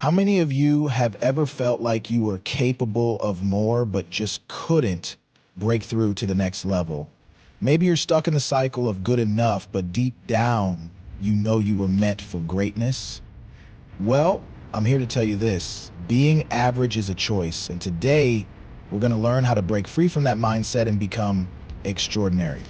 How many of you have ever felt like you were capable of more but just couldn't break through to the next level? Maybe you're stuck in the cycle of good enough, but deep down, you know you were meant for greatness. Well, I'm here to tell you this. Being average is a choice, and today we're going to learn how to break free from that mindset and become extraordinary.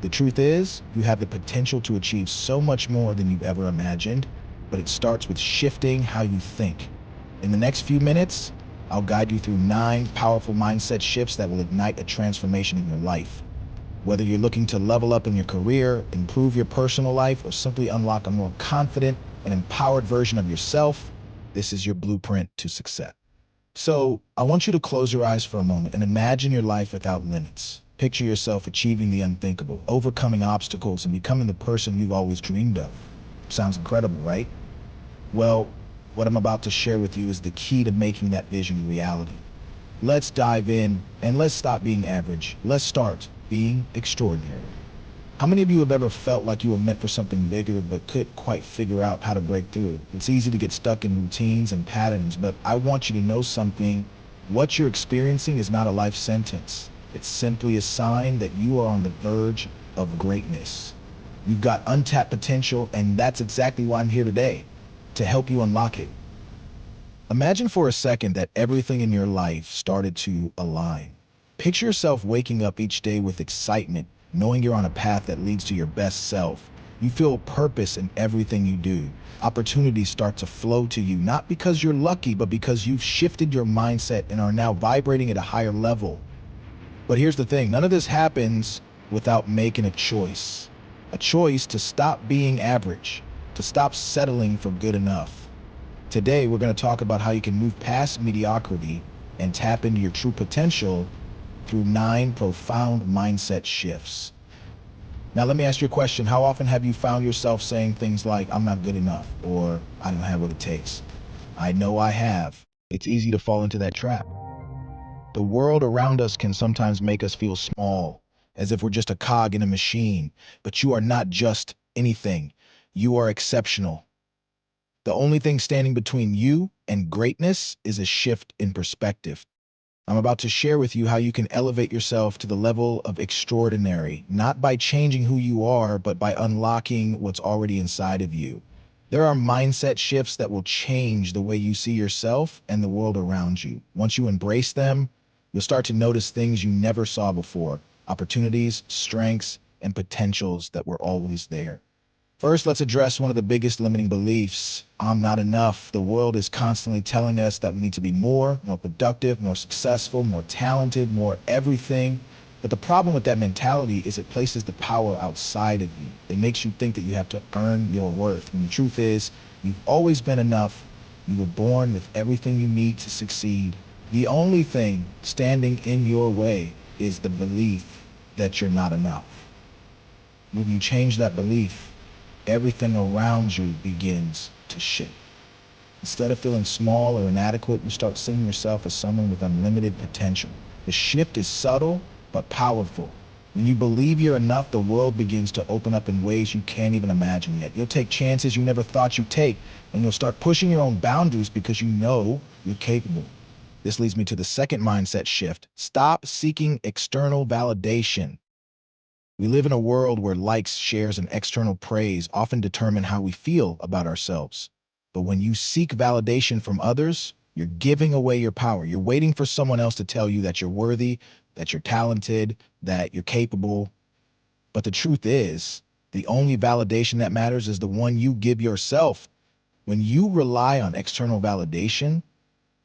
The truth is, you have the potential to achieve so much more than you've ever imagined, but it starts with shifting how you think. In the next few minutes, I'll guide you through 9 powerful mindset shifts that will ignite a transformation in your life. Whether you're looking to level up in your career, improve your personal life, or simply unlock a more confident and empowered version of yourself, this is your blueprint to success. So I want you to close your eyes for a moment and imagine your life without limits. Picture yourself achieving the unthinkable, overcoming obstacles, and becoming the person you've always dreamed of. Sounds incredible, right? Well, what I'm about to share with you is the key to making that vision a reality. Let's dive in and let's stop being average. Let's start being extraordinary. How many of you have ever felt like you were meant for something bigger but couldn't quite figure out how to break through? It's easy to get stuck in routines and patterns, but I want you to know something. What you're experiencing is not a life sentence. It's simply a sign that you are on the verge of greatness. You've got untapped potential, and that's exactly why I'm here today, to help you unlock it. Imagine for a second that everything in your life started to align. Picture yourself waking up each day with excitement, knowing you're on a path that leads to your best self. You feel purpose in everything you do. Opportunities start to flow to you, not because you're lucky, but because you've shifted your mindset and are now vibrating at a higher level. But here's the thing, none of this happens without making a choice to stop being average, to stop settling for good enough. Today, we're going to talk about how you can move past mediocrity and tap into your true potential through 9 profound mindset shifts. Now, let me ask you a question. How often have you found yourself saying things like, I'm not good enough, or I don't have what it takes? I know I have. It's easy to fall into that trap. The world around us can sometimes make us feel small, as if we're just a cog in a machine, but you are not just anything. You are exceptional. The only thing standing between you and greatness is a shift in perspective. I'm about to share with you how you can elevate yourself to the level of extraordinary, not by changing who you are, but by unlocking what's already inside of you. There are mindset shifts that will change the way you see yourself and the world around you. Once you embrace them, you'll start to notice things you never saw before, opportunities, strengths, and potentials that were always there. First, let's address one of the biggest limiting beliefs. I'm not enough. The world is constantly telling us that we need to be more productive, more successful, more talented, more everything. But the problem with that mentality is it places the power outside of you. It makes you think that you have to earn your worth. And the truth is, you've always been enough. You were born with everything you need to succeed. The only thing standing in your way is the belief that you're not enough. When you change that belief, everything around you begins to shift. Instead of feeling small or inadequate, you start seeing yourself as someone with unlimited potential. The shift is subtle but powerful. When you believe you're enough, the world begins to open up in ways you can't even imagine yet. You'll take chances you never thought you'd take, and you'll start pushing your own boundaries because you know you're capable. This leads me to the second mindset shift. Stop seeking external validation. We live in a world where likes, shares, and external praise often determine how we feel about ourselves. But when you seek validation from others, you're giving away your power. You're waiting for someone else to tell you that you're worthy, that you're talented, that you're capable. But the truth is, the only validation that matters is the one you give yourself. When you rely on external validation,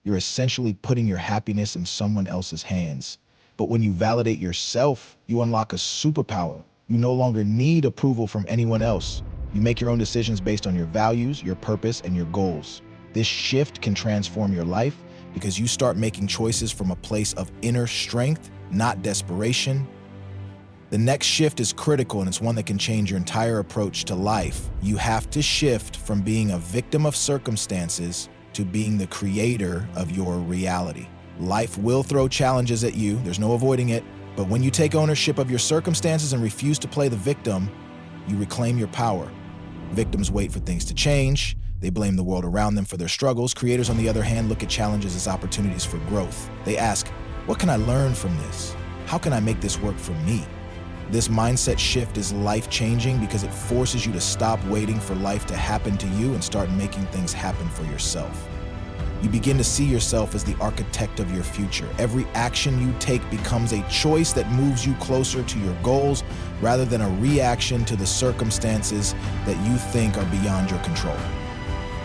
you're essentially putting your happiness in someone else's hands. But when you validate yourself, you unlock a superpower. You no longer need approval from anyone else. You make your own decisions based on your values, your purpose, and your goals. This shift can transform your life because you start making choices from a place of inner strength, not desperation. The next shift is critical, and it's one that can change your entire approach to life. You have to shift from being a victim of circumstances to being the creator of your reality. Life will throw challenges at you, there's no avoiding it, but when you take ownership of your circumstances and refuse to play the victim, you reclaim your power. Victims wait for things to change, They blame the world around them for their struggles. Creators, on the other hand, look at challenges as opportunities for growth. They ask, what can I learn from this? How can I make this work for me? This mindset shift is life-changing because it forces you to stop waiting for life to happen to you and start making things happen for yourself. You begin to see yourself as the architect of your future. Every action you take becomes a choice that moves you closer to your goals rather than a reaction to the circumstances that you think are beyond your control.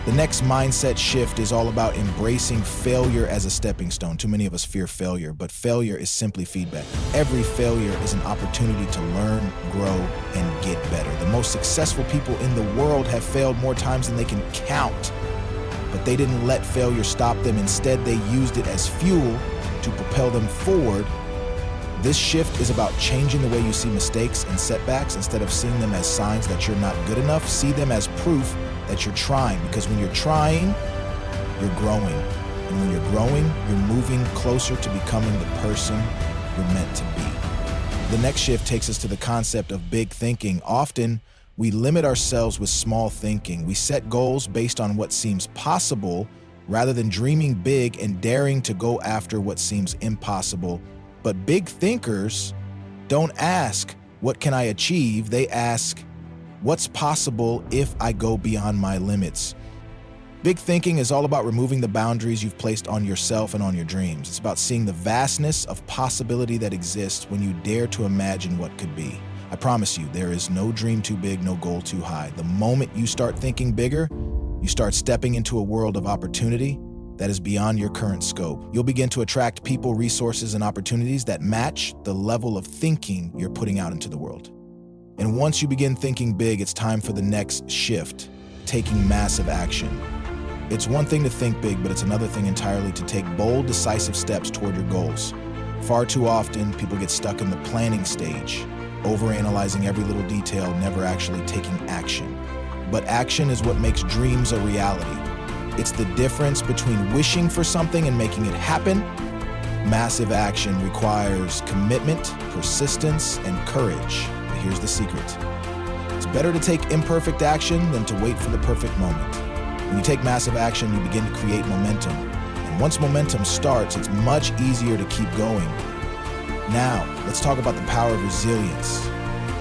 The next mindset shift is all about embracing failure as a stepping stone. Too many of us fear failure, but failure is simply feedback. Every failure is an opportunity to learn, grow, and get better. The most successful people in the world have failed more times than they can count, but they didn't let failure stop them. Instead, they used it as fuel to propel them forward. This shift is about changing the way you see mistakes and setbacks. Instead of seeing them as signs that you're not good enough, see them as proof that you're trying, because when you're trying, you're growing. And when you're growing, you're moving closer to becoming the person you're meant to be. The next shift takes us to the concept of big thinking. Often, we limit ourselves with small thinking. We set goals based on what seems possible rather than dreaming big and daring to go after what seems impossible. But big thinkers don't ask, what can I achieve? They ask, what's possible if I go beyond my limits? Big thinking is all about removing the boundaries you've placed on yourself and on your dreams. It's about seeing the vastness of possibility that exists when you dare to imagine what could be. I promise you, there is no dream too big, no goal too high. The moment you start thinking bigger, you start stepping into a world of opportunity that is beyond your current scope. You'll begin to attract people, resources, and opportunities that match the level of thinking you're putting out into the world. And once you begin thinking big, it's time for the next shift, taking massive action. It's one thing to think big, but it's another thing entirely to take bold, decisive steps toward your goals. Far too often, people get stuck in the planning stage, overanalyzing every little detail, never actually taking action. But action is what makes dreams a reality. It's the difference between wishing for something and making it happen. Massive action requires commitment, persistence, and courage. Here's the secret. It's better to take imperfect action than to wait for the perfect moment. When you take massive action, you begin to create momentum. And once momentum starts, it's much easier to keep going. Now, let's talk about the power of resilience.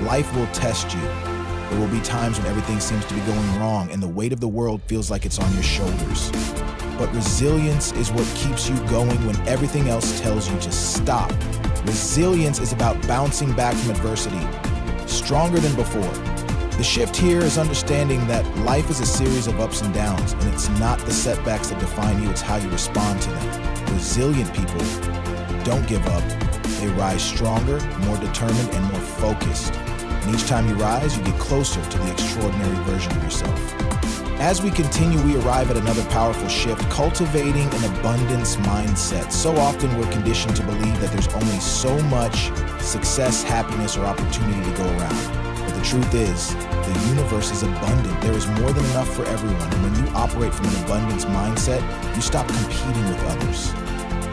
Life will test you. There will be times when everything seems to be going wrong and the weight of the world feels like it's on your shoulders. But resilience is what keeps you going when everything else tells you to stop. Resilience is about bouncing back from adversity, stronger than before. The shift here is understanding that life is a series of ups and downs, and it's not the setbacks that define you, it's how you respond to them. Resilient people don't give up. They rise stronger, more determined, and more focused. And each time you rise, you get closer to the extraordinary version of yourself. As we continue, we arrive at another powerful shift, cultivating an abundance mindset. So often we're conditioned to believe that there's only so much success, happiness, or opportunity to go around. But the truth is, the universe is abundant. There is more than enough for everyone. And when you operate from an abundance mindset, you stop competing with others.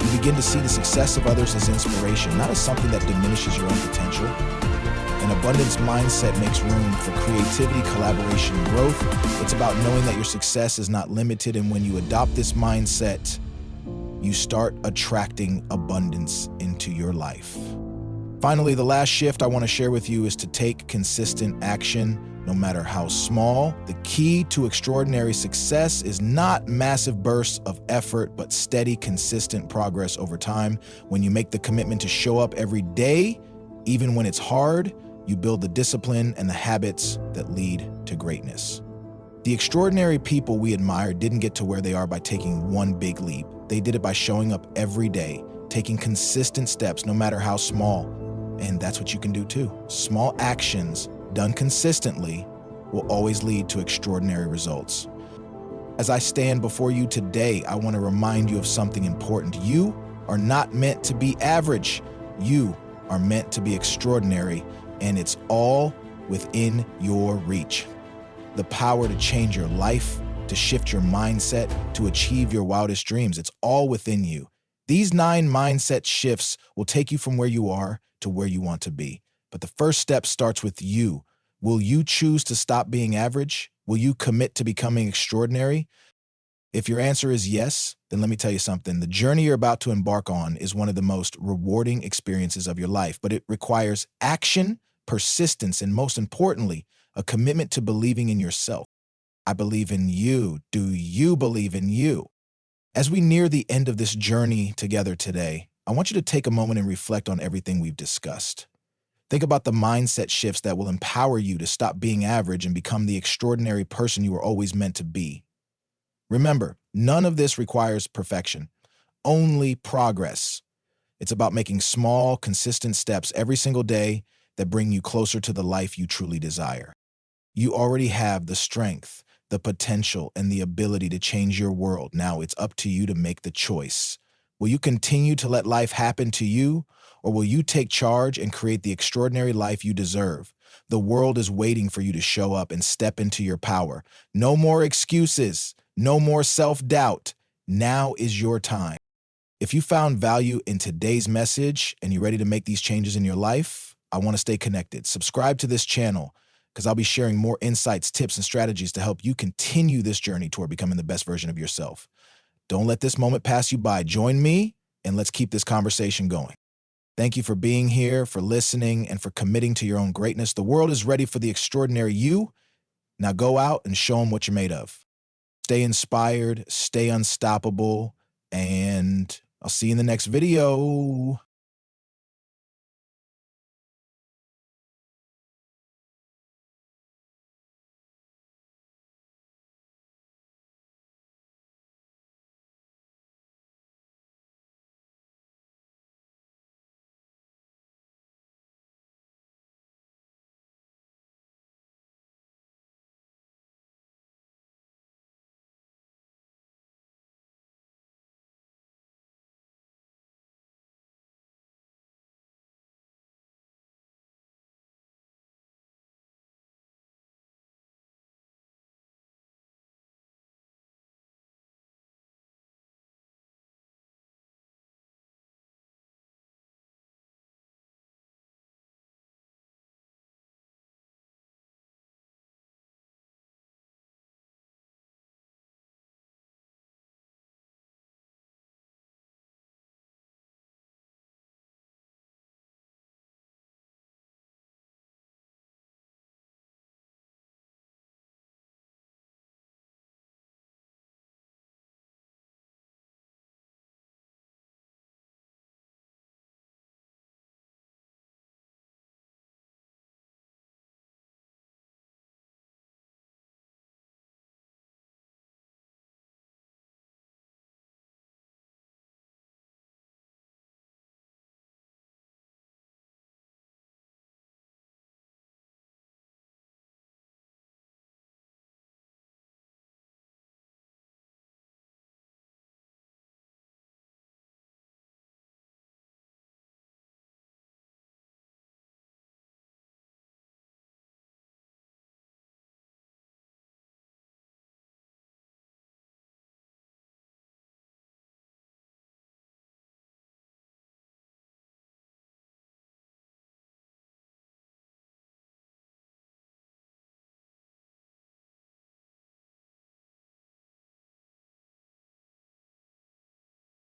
You begin to see the success of others as inspiration, not as something that diminishes your own potential. An abundance mindset makes room for creativity, collaboration, and growth. It's about knowing that your success is not limited, and when you adopt this mindset, you start attracting abundance into your life. Finally, the last shift I want to share with you is to take consistent action, no matter how small. The key to extraordinary success is not massive bursts of effort, but steady, consistent progress over time. When you make the commitment to show up every day, even when it's hard, you build the discipline and the habits that lead to greatness. The extraordinary people we admire didn't get to where they are by taking one big leap. They did it by showing up every day, taking consistent steps, no matter how small. And that's what you can do too. Small actions done consistently will always lead to extraordinary results. As I stand before you today, I want to remind you of something important. You are not meant to be average. You are meant to be extraordinary, and it's all within your reach. The power to change your life, to shift your mindset, to achieve your wildest dreams, it's all within you. These 9 mindset shifts will take you from where you are to where you want to be. But the first step starts with you. Will you choose to stop being average? Will you commit to becoming extraordinary? If your answer is yes, then let me tell you something. The journey you're about to embark on is one of the most rewarding experiences of your life, but it requires action, persistence, and most importantly, a commitment to believing in yourself. I believe in you. Do you believe in you? As we near the end of this journey together today, I want you to take a moment and reflect on everything we've discussed. Think about the mindset shifts that will empower you to stop being average and become the extraordinary person you were always meant to be. Remember, none of this requires perfection, only progress. It's about making small, consistent steps every single day that bring you closer to the life you truly desire. You already have the strength, the potential, and the ability to change your world. Now it's up to you to make the choice. Will you continue to let life happen to you, or will you take charge and create the extraordinary life you deserve? The world is waiting for you to show up and step into your power. No more excuses, no more self-doubt. Now is your time. If you found value in today's message and you're ready to make these changes in your life, I want to stay connected. Subscribe to this channel because I'll be sharing more insights, tips, and strategies to help you continue this journey toward becoming the best version of yourself. Don't let this moment pass you by. Join me and let's keep this conversation going. Thank you for being here, for listening, and for committing to your own greatness. The world is ready for the extraordinary you. Now go out and show them what you're made of. Stay inspired, stay unstoppable, and I'll see you in the next video.